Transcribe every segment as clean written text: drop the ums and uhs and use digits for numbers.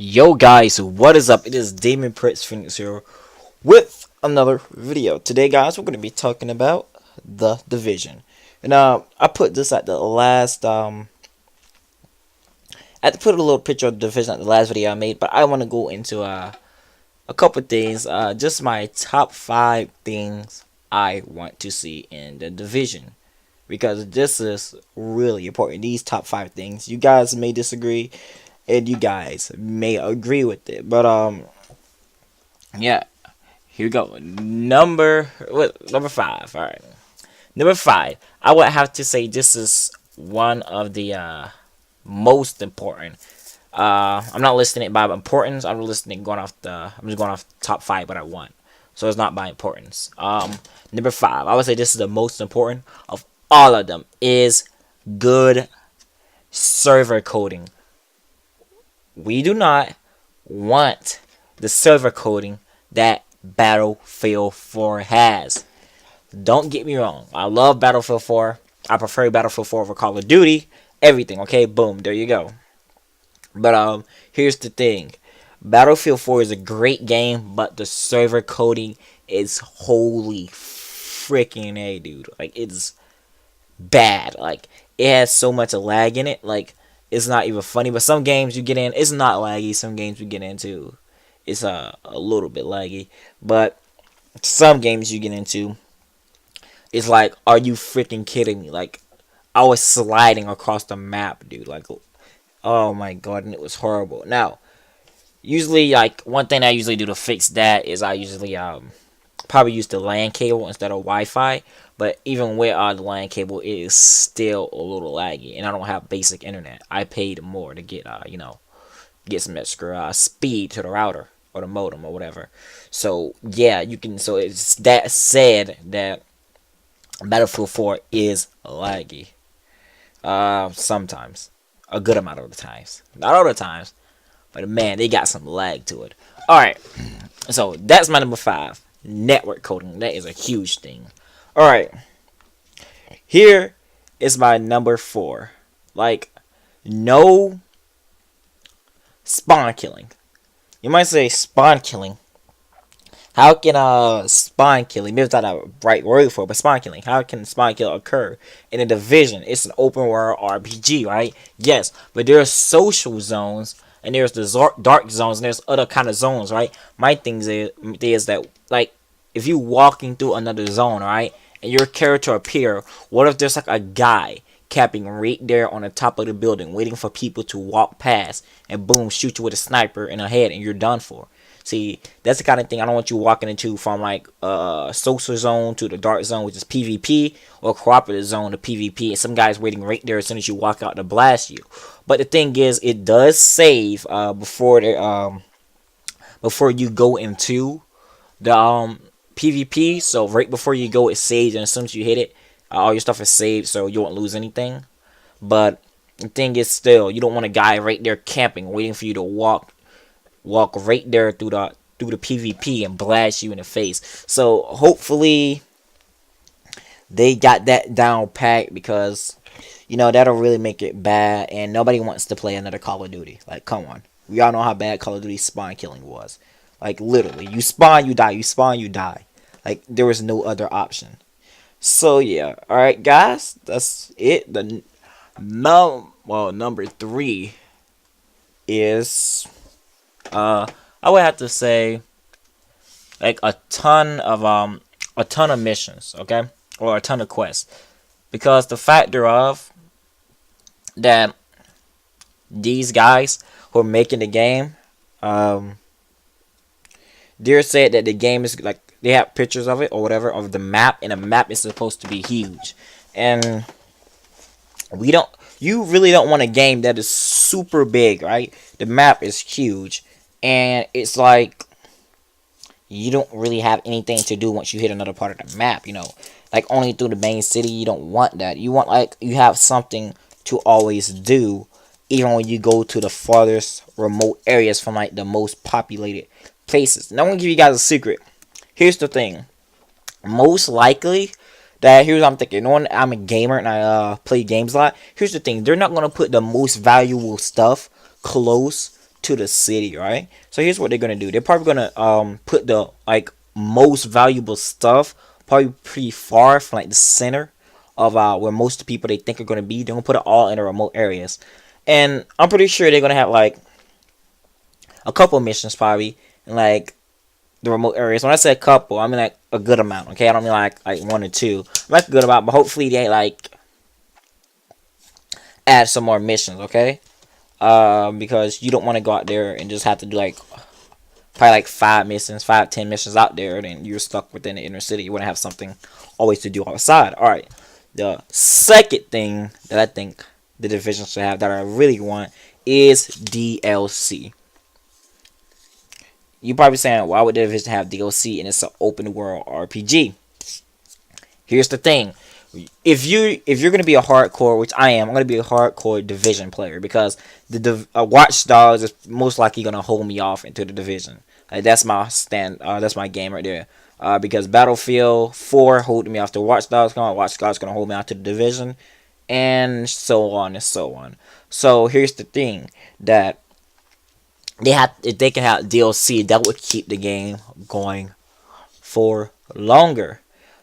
Yo guys, what is up? It is Damon Prince Phoenix here with another video. Today guys, we're going to be talking about The Division. And I put this at the last I had to put a little picture of The Division at the last video I made, but I want to go into a couple things, just my top 5 things I want to see in The Division. Because this is really important. These top 5 things. You guys may disagree and you guys may agree with it, but yeah, here we go. Number 5. All right, number 5, I would have to say this is one of the most important. I'm not listing it by importance. I'm just going off the top 5 what I want, so it's not by importance. Number 5, I would say this is the most important of all of them, is good server coding. We do not want the server coding that Battlefield 4 has. Don't get me wrong. I love Battlefield 4. I prefer Battlefield 4 over Call of Duty. Everything, okay? Boom, there you go. But here's the thing. Battlefield 4 is a great game, but the server coding is holy freaking A, dude. Like, it's bad. Like, it has so much lag in it. Like, it's not even funny. But some games you get in, it's not laggy. Some games you get into, it's a little bit laggy. But some games you get into, it's like, are you freaking kidding me? Like, I was sliding across the map, dude. Like, oh my god, and it was horrible. Now, usually, like, one thing I usually do to fix that is I usually probably use the LAN cable instead of Wi-Fi. But even with the LAN cable, it is still a little laggy, and I don't have basic internet. I paid more to get get some extra speed to the router or the modem or whatever. So yeah, you can. So it's that said that Battlefield 4 is laggy. Sometimes, a good amount of the times, not all the times, but man, they got some lag to it. All right, so that's my number 5. Network coding. That is a huge thing. Alright, here is my number 4. Like, no spawn killing. You might say spawn killing. How can spawn killing, maybe it's not a right word for it, but spawn killing, how can spawn kill occur in a Division? It's an open world RPG, right? Yes, but there are social zones, and there's the dark zones, and there's other kind of zones, right? My thing is that, like, if you walking through another zone, right, and your character appear, what if there's like a guy camping right there on the top of the building, waiting for people to walk past, and boom, shoot you with a sniper in the head, and you're done for? See, that's the kind of thing I don't want you walking into, from like social zone to the dark zone, which is PvP, or cooperative zone to PvP, and some guy's waiting right there as soon as you walk out to blast you. But the thing is, it does save before you go into the PvP. So right before you go, it saves, and as soon as you hit it, all your stuff is saved, so you won't lose anything. But the thing is, still, you don't want a guy right there camping, waiting for you to walk right there through the PvP and blast you in the face. So hopefully they got that down packed, because that'll really make it bad, and nobody wants to play another Call of Duty. Like, come on, we all know how bad Call of Duty spawn killing was. Like, literally, you spawn, you die. You spawn, you die. Like, there was no other option. So yeah, all right, guys, that's it. Number 3 is I would have to say, like, a ton of missions, okay, or a ton of quests, because the factor of that these guys who are making the game, they said that the game is like, they have pictures of it or whatever, of the map, and the map is supposed to be huge, and you really don't want a game that is super big, right? The map is huge, and it's like you don't really have anything to do once you hit another part of the map, like only through the main city. You don't want that. You want, like, you have something to always do, even when you go to the farthest remote areas from, like, the most populated places. And I'm gonna give you guys a secret. Here's the thing. Most likely, here's what I'm thinking. When I'm a gamer and I play games a lot, here's the thing. They're not going to put the most valuable stuff close to the city, right? So here's what they're gonna do. They're probably gonna put the like most valuable stuff probably pretty far from like the center of where most of the people they think are gonna be. They're gonna put it all in the remote areas, and I'm pretty sure they're gonna have like a couple missions probably in like the remote areas. When I say a couple, I mean like a good amount. Okay, I don't mean like one or two. Like a good amount, but hopefully they like add some more missions. Okay, because you don't want to go out there and just have to do like probably like 5 missions, 5-10 missions out there, then you're stuck within the inner city. You want to have something always to do outside. All right. The second thing that I think the Division should have that I really want is DLC. You're probably saying, why would the Division have DLC and it's an open world RPG? Here's the thing. If you're gonna be a hardcore, which I am, I'm gonna be a hardcore Division player because the Watch Dogs is most likely gonna hold me off into the Division. That's my stand. That's my game right there. Because Battlefield 4 holding me off to Watch Dogs, Watch Dogs gonna hold me out to the Division, and so on and so on. So here's the thing that if they can have DLC, that would keep the game going for longer.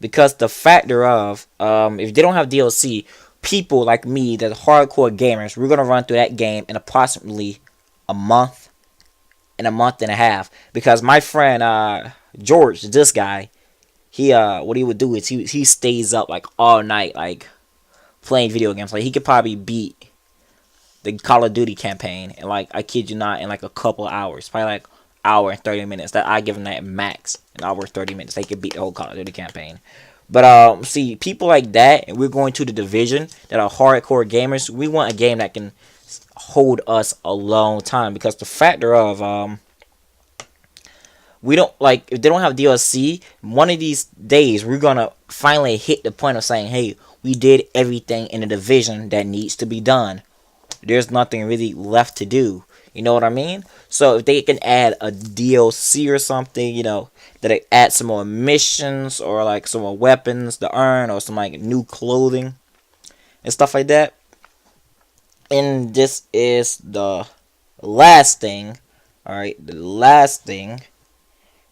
Because the factor of if they don't have DLC, people like me that are hardcore gamers, we're gonna run through that game in approximately a month and a half. Because my friend George, this guy, he what he would do is he stays up like all night like playing video games. Like he could probably beat the Call of Duty campaign and like I kid you not in like a couple hours, probably like hour and 30 minutes. That I give them that max an hour and 30 minutes. They could beat the whole Call of Duty campaign. But see, people like that, and we're going to the Division that are hardcore gamers. We want a game that can hold us a long time because the factor of we don't like if they don't have DLC. One of these days, we're gonna finally hit the point of saying, "Hey, we did everything in the Division that needs to be done. There's nothing really left to do." You know what I mean? So if they can add a DLC or something, you know, that it adds some more missions or like some more weapons to earn or some like new clothing and stuff like that. And this is the last thing. All right, the last thing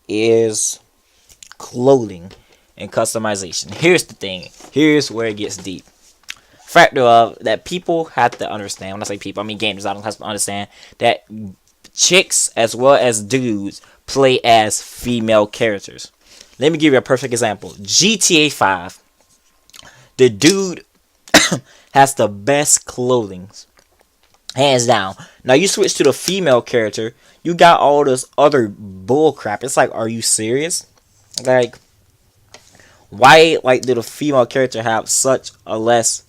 is clothing and customization. Here's the thing. Here's where it gets deep. Factor of that people have to understand. When I say people, I mean gamers. I don't have to understand that chicks as well as dudes play as female characters. Let me give you a perfect example. GTA 5. The dude has the best clothing, hands down. Now you switch to the female character, you got all this other bull crap. It's like, are you serious? Like, why like did a female character have such a less?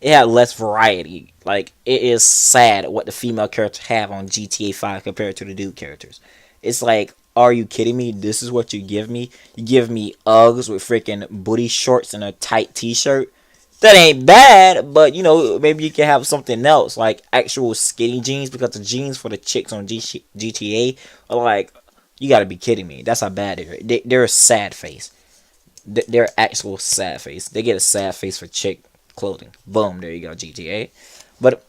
It had less variety. Like, it is sad what the female characters have on GTA 5 compared to the dude characters. It's like, are you kidding me? This is what you give me? You give me Uggs with freaking booty shorts and a tight t-shirt? That ain't bad, but, you know, maybe you can have something else, like actual skinny jeans, because the jeans for the chicks on GTA are like, you gotta be kidding me. That's how bad they are. They're a sad face. They're actual sad face. They get a sad face for chick clothing. Boom, there you go, GTA. But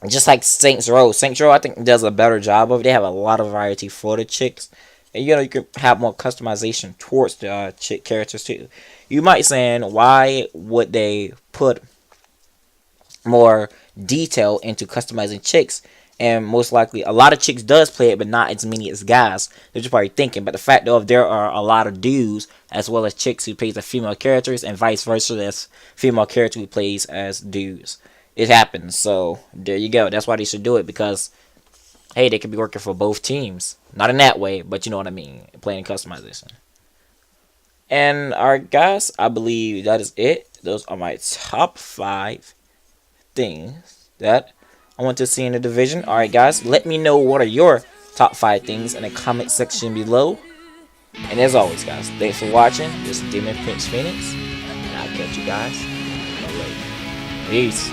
just like Saints Row, I think does a better job of it. They have a lot of variety for the chicks, and you know you can have more customization towards the chick characters too. You might saying, why would they put more detail into customizing chicks? And most likely, a lot of chicks does play it, but not as many as guys. They're just probably thinking. But the fact of there are a lot of dudes as well as chicks who plays the female characters, and vice versa, that's female character who plays as dudes. It happens. So there you go. That's why they should do it, because hey, they could be working for both teams. Not in that way, but you know what I mean. Playing customization. And alright, guys, I believe that is it. Those are my top 5 things that I want to see in the Division. Alright, guys, let me know what are your top 5 things in the comment section below. And as always, guys, thanks for watching. This is Demon Prince Phoenix, and I'll catch you guys later. Peace.